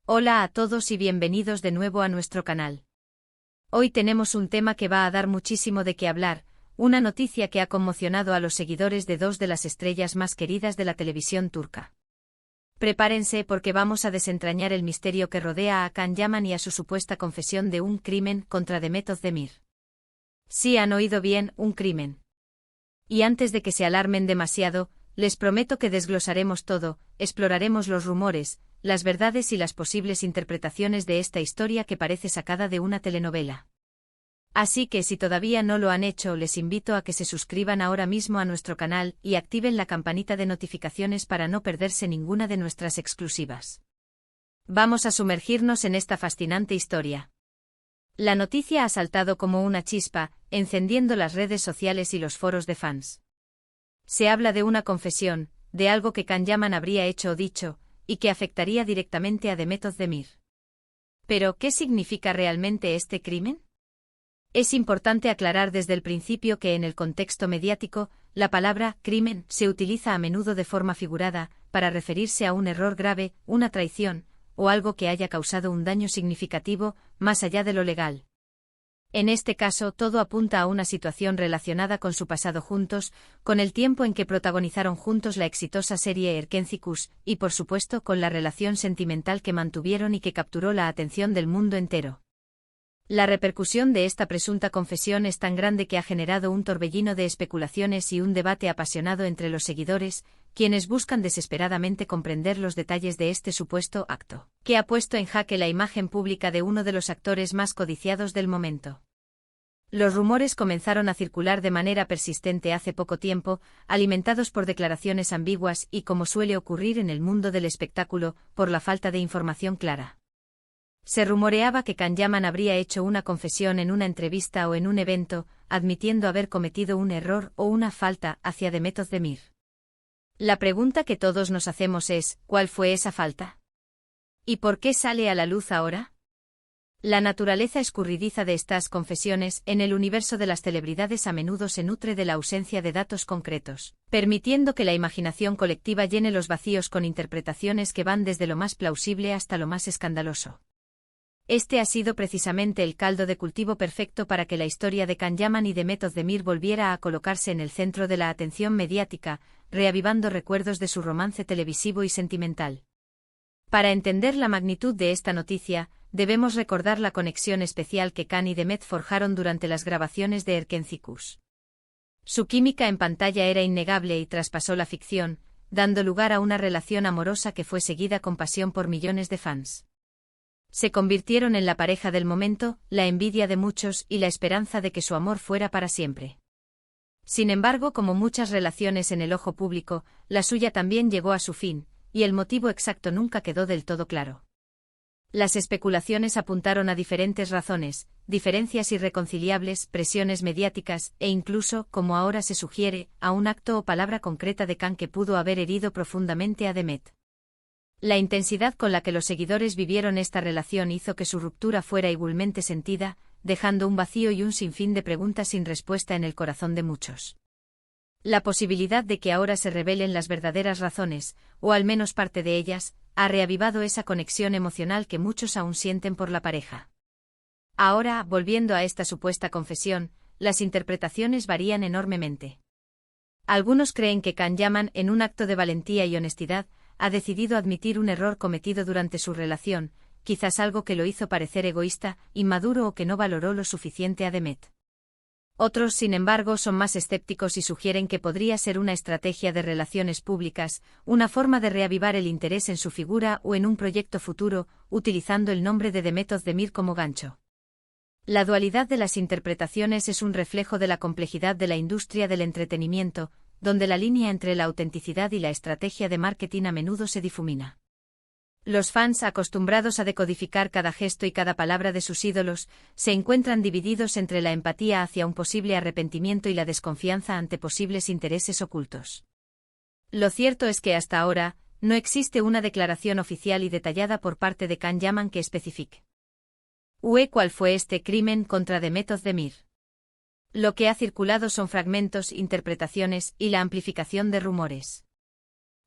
Hola a todos y bienvenidos de nuevo a nuestro canal. Hoy tenemos un tema que va a dar muchísimo de qué hablar, una noticia que ha conmocionado a los seguidores de dos de las estrellas más queridas de la televisión turca. Prepárense porque vamos a desentrañar el misterio que rodea a Can Yaman y a su supuesta confesión de un crimen contra Demet Özdemir. Sí, han oído bien, un crimen. Y antes de que se alarmen demasiado, les prometo que desglosaremos todo, exploraremos los rumores, las verdades y las posibles interpretaciones de esta historia que parece sacada de una telenovela. Así que si todavía no lo han hecho, les invito a que se suscriban ahora mismo a nuestro canal y activen la campanita de notificaciones para no perderse ninguna de nuestras exclusivas. Vamos a sumergirnos en esta fascinante historia. La noticia ha saltado como una chispa, encendiendo las redes sociales y los foros de fans. Se habla de una confesión, de algo que Can Yaman habría hecho o dicho, y que afectaría directamente a Demet Özdemir. Pero, ¿qué significa realmente este crimen? Es importante aclarar desde el principio que en el contexto mediático, la palabra crimen se utiliza a menudo de forma figurada, para referirse a un error grave, una traición, o algo que haya causado un daño significativo, más allá de lo legal. En este caso, todo apunta a una situación relacionada con su pasado juntos, con el tiempo en que protagonizaron juntos la exitosa serie Erkenci Kuş, y por supuesto con la relación sentimental que mantuvieron y que capturó la atención del mundo entero. La repercusión de esta presunta confesión es tan grande que ha generado un torbellino de especulaciones y un debate apasionado entre los seguidores, quienes buscan desesperadamente comprender los detalles de este supuesto acto, que ha puesto en jaque la imagen pública de uno de los actores más codiciados del momento. Los rumores comenzaron a circular de manera persistente hace poco tiempo, alimentados por declaraciones ambiguas y, como suele ocurrir en el mundo del espectáculo, por la falta de información clara. Se rumoreaba que Can Yaman habría hecho una confesión en una entrevista o en un evento, admitiendo haber cometido un error o una falta hacia Demet Özdemir. La pregunta que todos nos hacemos es, ¿cuál fue esa falta? ¿Y por qué sale a la luz ahora? La naturaleza escurridiza de estas confesiones en el universo de las celebridades a menudo se nutre de la ausencia de datos concretos, permitiendo que la imaginación colectiva llene los vacíos con interpretaciones que van desde lo más plausible hasta lo más escandaloso. Este ha sido precisamente el caldo de cultivo perfecto para que la historia de Can Yaman y Demet Özdemir volviera a colocarse en el centro de la atención mediática, reavivando recuerdos de su romance televisivo y sentimental. Para entender la magnitud de esta noticia, debemos recordar la conexión especial que Can y Demet forjaron durante las grabaciones de Erkenci Kuş. Su química en pantalla era innegable y traspasó la ficción, dando lugar a una relación amorosa que fue seguida con pasión por millones de fans. Se convirtieron en la pareja del momento, la envidia de muchos y la esperanza de que su amor fuera para siempre. Sin embargo, como muchas relaciones en el ojo público, la suya también llegó a su fin, y el motivo exacto nunca quedó del todo claro. Las especulaciones apuntaron a diferentes razones, diferencias irreconciliables, presiones mediáticas e incluso, como ahora se sugiere, a un acto o palabra concreta de Can que pudo haber herido profundamente a Demet. La intensidad con la que los seguidores vivieron esta relación hizo que su ruptura fuera igualmente sentida, dejando un vacío y un sinfín de preguntas sin respuesta en el corazón de muchos. La posibilidad de que ahora se revelen las verdaderas razones, o al menos parte de ellas, ha reavivado esa conexión emocional que muchos aún sienten por la pareja. Ahora, volviendo a esta supuesta confesión, las interpretaciones varían enormemente. Algunos creen que Can Yaman, en un acto de valentía y honestidad, ha decidido admitir un error cometido durante su relación, quizás algo que lo hizo parecer egoísta, inmaduro o que no valoró lo suficiente a Demet. Otros, sin embargo, son más escépticos y sugieren que podría ser una estrategia de relaciones públicas, una forma de reavivar el interés en su figura o en un proyecto futuro, utilizando el nombre de Demet Özdemir como gancho. La dualidad de las interpretaciones es un reflejo de la complejidad de la industria del entretenimiento, donde la línea entre la autenticidad y la estrategia de marketing a menudo se difumina. Los fans, acostumbrados a decodificar cada gesto y cada palabra de sus ídolos, se encuentran divididos entre la empatía hacia un posible arrepentimiento y la desconfianza ante posibles intereses ocultos. Lo cierto es que hasta ahora, no existe una declaración oficial y detallada por parte de Can Yaman que especifique cuál fue este crimen contra Demet Özdemir. Lo que ha circulado son fragmentos, interpretaciones y la amplificación de rumores.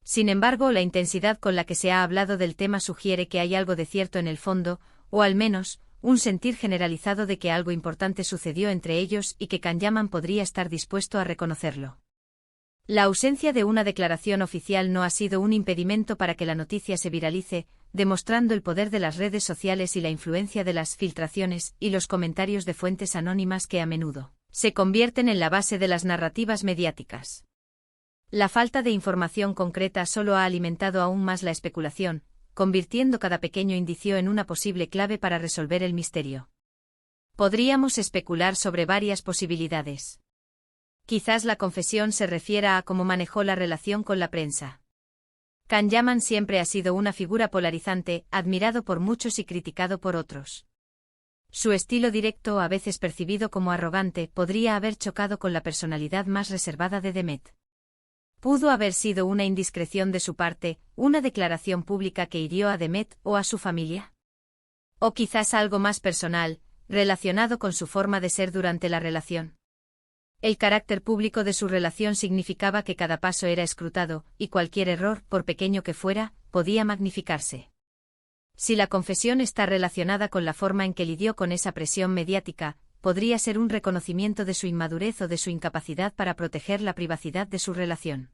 Sin embargo, la intensidad con la que se ha hablado del tema sugiere que hay algo de cierto en el fondo, o al menos, un sentir generalizado de que algo importante sucedió entre ellos y que Kanyaman podría estar dispuesto a reconocerlo. La ausencia de una declaración oficial no ha sido un impedimento para que la noticia se viralice, demostrando el poder de las redes sociales y la influencia de las filtraciones y los comentarios de fuentes anónimas que a menudo se convierten en la base de las narrativas mediáticas. La falta de información concreta solo ha alimentado aún más la especulación, convirtiendo cada pequeño indicio en una posible clave para resolver el misterio. Podríamos especular sobre varias posibilidades. Quizás la confesión se refiera a cómo manejó la relación con la prensa. Kanyaman siempre ha sido una figura polarizante, admirado por muchos y criticado por otros. Su estilo directo, a veces percibido como arrogante, podría haber chocado con la personalidad más reservada de Demet. Pudo haber sido una indiscreción de su parte, una declaración pública que hirió a Demet o a su familia. O quizás algo más personal, relacionado con su forma de ser durante la relación. El carácter público de su relación significaba que cada paso era escrutado, y cualquier error, por pequeño que fuera, podía magnificarse. Si la confesión está relacionada con la forma en que lidió con esa presión mediática, podría ser un reconocimiento de su inmadurez o de su incapacidad para proteger la privacidad de su relación.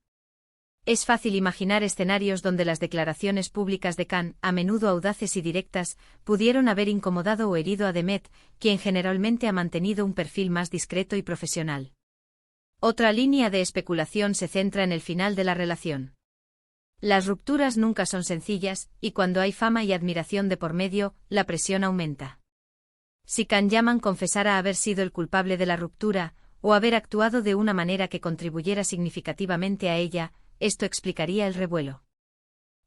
Es fácil imaginar escenarios donde las declaraciones públicas de Khan, a menudo audaces y directas, pudieron haber incomodado o herido a Demet, quien generalmente ha mantenido un perfil más discreto y profesional. Otra línea de especulación se centra en el final de la relación. Las rupturas nunca son sencillas, y cuando hay fama y admiración de por medio, la presión aumenta. Si Kanyaman confesara haber sido el culpable de la ruptura, o haber actuado de una manera que contribuyera significativamente a ella, esto explicaría el revuelo.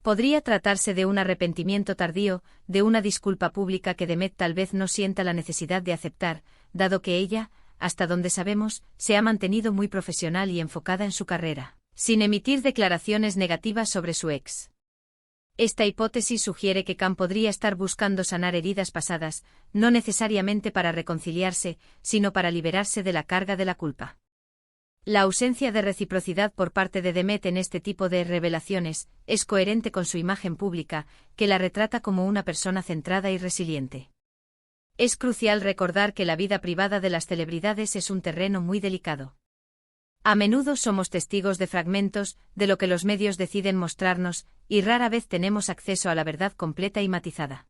Podría tratarse de un arrepentimiento tardío, de una disculpa pública que Demet tal vez no sienta la necesidad de aceptar, dado que ella, hasta donde sabemos, se ha mantenido muy profesional y enfocada en su carrera, sin emitir declaraciones negativas sobre su ex. Esta hipótesis sugiere que Khan podría estar buscando sanar heridas pasadas, no necesariamente para reconciliarse, sino para liberarse de la carga de la culpa. La ausencia de reciprocidad por parte de Demet en este tipo de revelaciones es coherente con su imagen pública, que la retrata como una persona centrada y resiliente. Es crucial recordar que la vida privada de las celebridades es un terreno muy delicado. A menudo somos testigos de fragmentos de lo que los medios deciden mostrarnos, y rara vez tenemos acceso a la verdad completa y matizada.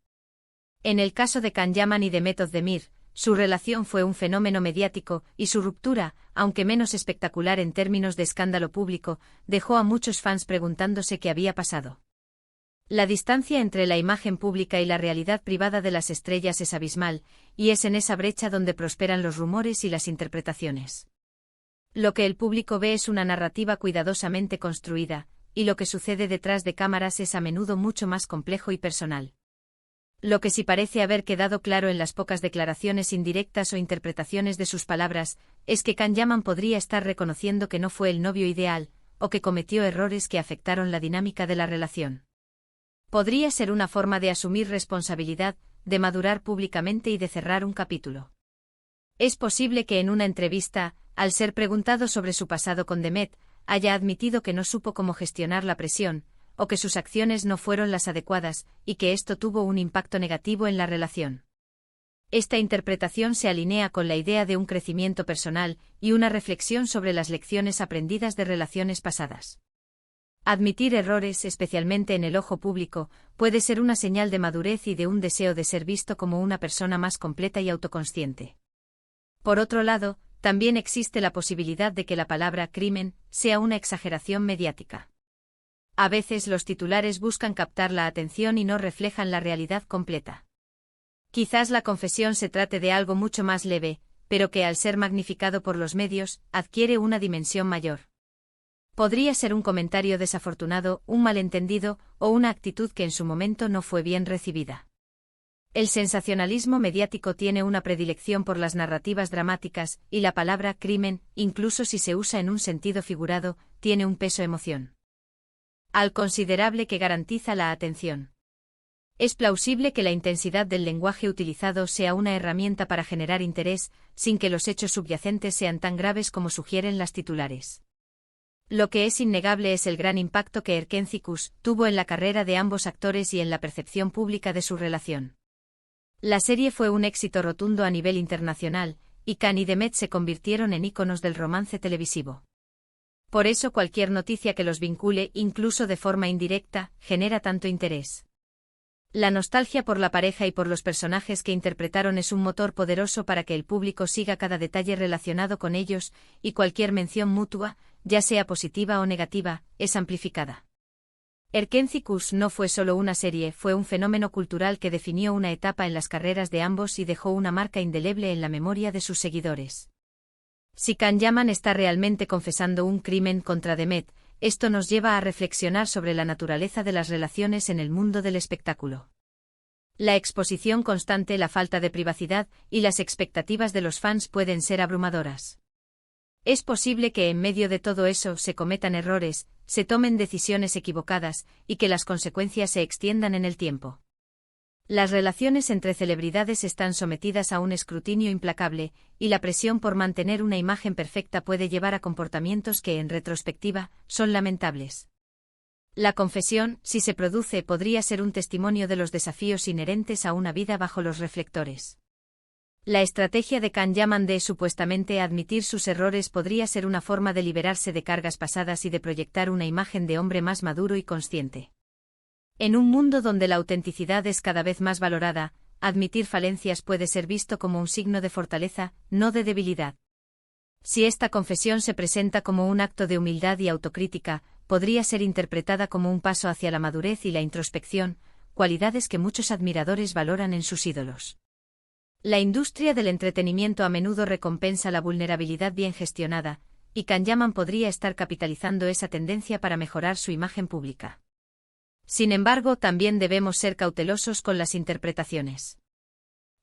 En el caso de Kanyaman y Demet Özdemir, su relación fue un fenómeno mediático, y su ruptura, aunque menos espectacular en términos de escándalo público, dejó a muchos fans preguntándose qué había pasado. La distancia entre la imagen pública y la realidad privada de las estrellas es abismal, y es en esa brecha donde prosperan los rumores y las interpretaciones. Lo que el público ve es una narrativa cuidadosamente construida, y lo que sucede detrás de cámaras es a menudo mucho más complejo y personal. Lo que sí parece haber quedado claro en las pocas declaraciones indirectas o interpretaciones de sus palabras, es que Kanyaman podría estar reconociendo que no fue el novio ideal, o que cometió errores que afectaron la dinámica de la relación. Podría ser una forma de asumir responsabilidad, de madurar públicamente y de cerrar un capítulo. Es posible que en una entrevista, al ser preguntado sobre su pasado con Demet, haya admitido que no supo cómo gestionar la presión, o que sus acciones no fueron las adecuadas, y que esto tuvo un impacto negativo en la relación. Esta interpretación se alinea con la idea de un crecimiento personal y una reflexión sobre las lecciones aprendidas de relaciones pasadas. Admitir errores, especialmente en el ojo público, puede ser una señal de madurez y de un deseo de ser visto como una persona más completa y autoconsciente. Por otro lado, también existe la posibilidad de que la palabra crimen sea una exageración mediática. A veces los titulares buscan captar la atención y no reflejan la realidad completa. Quizás la confesión se trate de algo mucho más leve, pero que al ser magnificado por los medios, adquiere una dimensión mayor. Podría ser un comentario desafortunado, un malentendido, o una actitud que en su momento no fue bien recibida. El sensacionalismo mediático tiene una predilección por las narrativas dramáticas, y la palabra crimen, incluso si se usa en un sentido figurado, tiene un peso emoción al considerable que garantiza la atención. Es plausible que la intensidad del lenguaje utilizado sea una herramienta para generar interés, sin que los hechos subyacentes sean tan graves como sugieren las titulares. Lo que es innegable es el gran impacto que Erkenci Kuş tuvo en la carrera de ambos actores y en la percepción pública de su relación. La serie fue un éxito rotundo a nivel internacional, y Can y Demet se convirtieron en íconos del romance televisivo. Por eso cualquier noticia que los vincule, incluso de forma indirecta, genera tanto interés. La nostalgia por la pareja y por los personajes que interpretaron es un motor poderoso para que el público siga cada detalle relacionado con ellos, y cualquier mención mutua, ya sea positiva o negativa, es amplificada. Erkenci Kuş no fue solo una serie, fue un fenómeno cultural que definió una etapa en las carreras de ambos y dejó una marca indeleble en la memoria de sus seguidores. Si Can Yaman está realmente confesando un crimen contra Demet, esto nos lleva a reflexionar sobre la naturaleza de las relaciones en el mundo del espectáculo. La exposición constante, la falta de privacidad y las expectativas de los fans pueden ser abrumadoras. Es posible que en medio de todo eso se cometan errores, se tomen decisiones equivocadas, y que las consecuencias se extiendan en el tiempo. Las relaciones entre celebridades están sometidas a un escrutinio implacable, y la presión por mantener una imagen perfecta puede llevar a comportamientos que, en retrospectiva, son lamentables. La confesión, si se produce, podría ser un testimonio de los desafíos inherentes a una vida bajo los reflectores. La estrategia de Can Yaman de supuestamente admitir sus errores podría ser una forma de liberarse de cargas pasadas y de proyectar una imagen de hombre más maduro y consciente. En un mundo donde la autenticidad es cada vez más valorada, admitir falencias puede ser visto como un signo de fortaleza, no de debilidad. Si esta confesión se presenta como un acto de humildad y autocrítica, podría ser interpretada como un paso hacia la madurez y la introspección, cualidades que muchos admiradores valoran en sus ídolos. La industria del entretenimiento a menudo recompensa la vulnerabilidad bien gestionada, y Can Yaman podría estar capitalizando esa tendencia para mejorar su imagen pública. Sin embargo, también debemos ser cautelosos con las interpretaciones.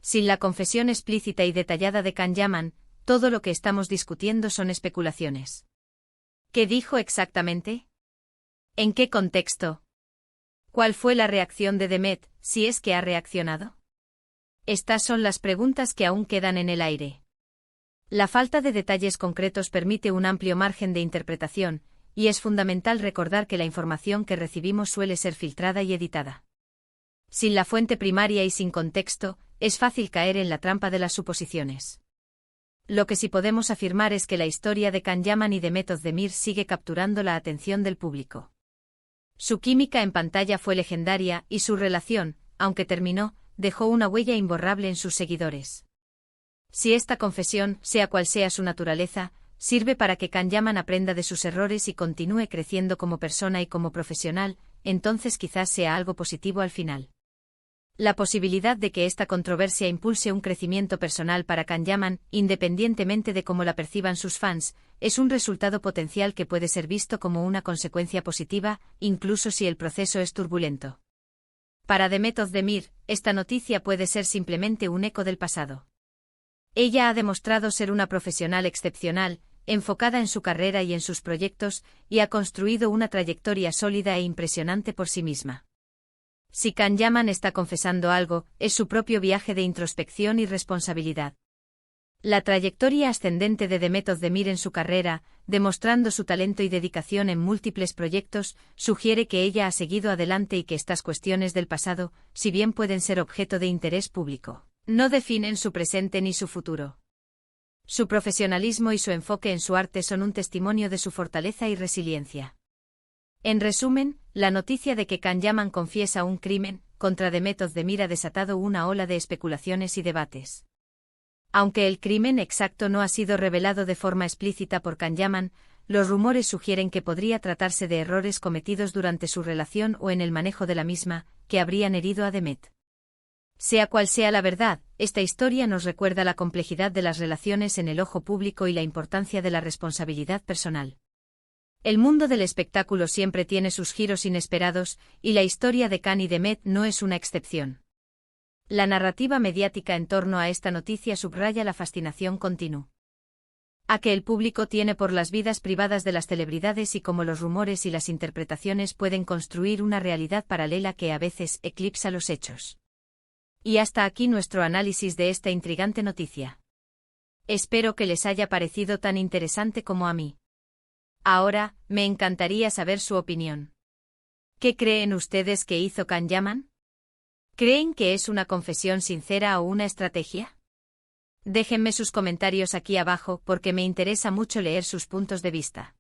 Sin la confesión explícita y detallada de Can Yaman, todo lo que estamos discutiendo son especulaciones. ¿Qué dijo exactamente? ¿En qué contexto? ¿Cuál fue la reacción de Demet, si es que ha reaccionado? Estas son las preguntas que aún quedan en el aire. La falta de detalles concretos permite un amplio margen de interpretación, y es fundamental recordar que la información que recibimos suele ser filtrada y editada. Sin la fuente primaria y sin contexto, es fácil caer en la trampa de las suposiciones. Lo que sí podemos afirmar es que la historia de Can Yaman y Demet Özdemir sigue capturando la atención del público. Su química en pantalla fue legendaria y su relación, aunque terminó, dejó una huella imborrable en sus seguidores. Si esta confesión, sea cual sea su naturaleza, sirve para que Can Yaman aprenda de sus errores y continúe creciendo como persona y como profesional, entonces quizás sea algo positivo al final. La posibilidad de que esta controversia impulse un crecimiento personal para Can Yaman, independientemente de cómo la perciban sus fans, es un resultado potencial que puede ser visto como una consecuencia positiva, incluso si el proceso es turbulento. Para Demet Özdemir, esta noticia puede ser simplemente un eco del pasado. Ella ha demostrado ser una profesional excepcional, enfocada en su carrera y en sus proyectos, y ha construido una trayectoria sólida e impresionante por sí misma. Si Can Yaman está confesando algo, es su propio viaje de introspección y responsabilidad. La trayectoria ascendente de Demet Özdemir en su carrera, demostrando su talento y dedicación en múltiples proyectos, sugiere que ella ha seguido adelante y que estas cuestiones del pasado, si bien pueden ser objeto de interés público, no definen su presente ni su futuro. Su profesionalismo y su enfoque en su arte son un testimonio de su fortaleza y resiliencia. En resumen, la noticia de que Can Yaman confiesa un crimen contra Demet Özdemir ha desatado una ola de especulaciones y debates. Aunque el crimen exacto no ha sido revelado de forma explícita por Can Yaman, los rumores sugieren que podría tratarse de errores cometidos durante su relación o en el manejo de la misma, que habrían herido a Demet. Sea cual sea la verdad, esta historia nos recuerda la complejidad de las relaciones en el ojo público y la importancia de la responsabilidad personal. El mundo del espectáculo siempre tiene sus giros inesperados, y la historia de Can y Demet no es una excepción. La narrativa mediática en torno a esta noticia subraya la fascinación continua que el público tiene por las vidas privadas de las celebridades y cómo los rumores y las interpretaciones pueden construir una realidad paralela que a veces eclipsa los hechos. Y hasta aquí nuestro análisis de esta intrigante noticia. Espero que les haya parecido tan interesante como a mí. Ahora, me encantaría saber su opinión. ¿Qué creen ustedes que hizo Can Yaman? ¿Creen que es una confesión sincera o una estrategia? Déjenme sus comentarios aquí abajo porque me interesa mucho leer sus puntos de vista.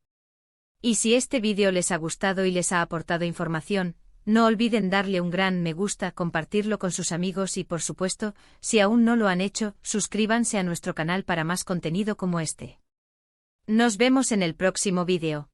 Y si este vídeo les ha gustado y les ha aportado información, no olviden darle un gran me gusta, compartirlo con sus amigos y por supuesto, si aún no lo han hecho, suscríbanse a nuestro canal para más contenido como este. Nos vemos en el próximo vídeo.